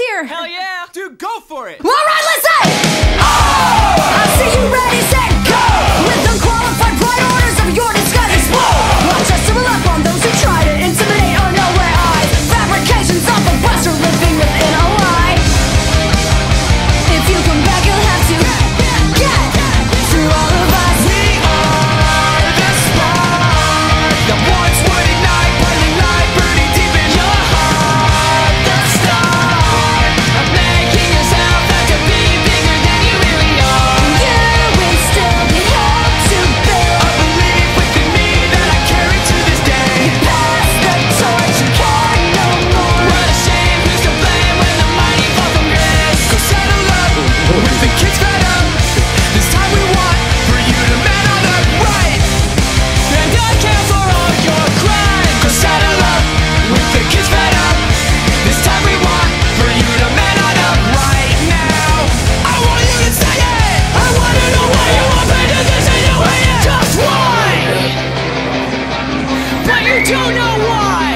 here. Hell yeah! Dude, go for it! Alright, listen! Oh! I see you ready, set, go! With unqualified bright orders of your disguise explode! Watch us double up on those who try to intimidate our nowhere eyes. Fabrications of a buster living within a lie. If you come back, you'll have to get through all of us. We are the spark that once would ignite, burning light, burning deep in your heart. The start of making yourself out to be bigger than you really are. You will still be held to build A belief within me that I carry to this day. pass the torch, you can no more. What a shame, who's to blame when the mighty fall from grace? Go settle up with the kids fed up. This time we want for you to man on up right. And I care for all your crimes. Go settle up with the kids fed up. This time we want for you to man on up right now. I want you to say it. I want to know why you want me to this and you hate it. Just why? But you don't know why.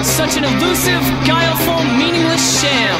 Such an elusive, guileful, meaningless sham.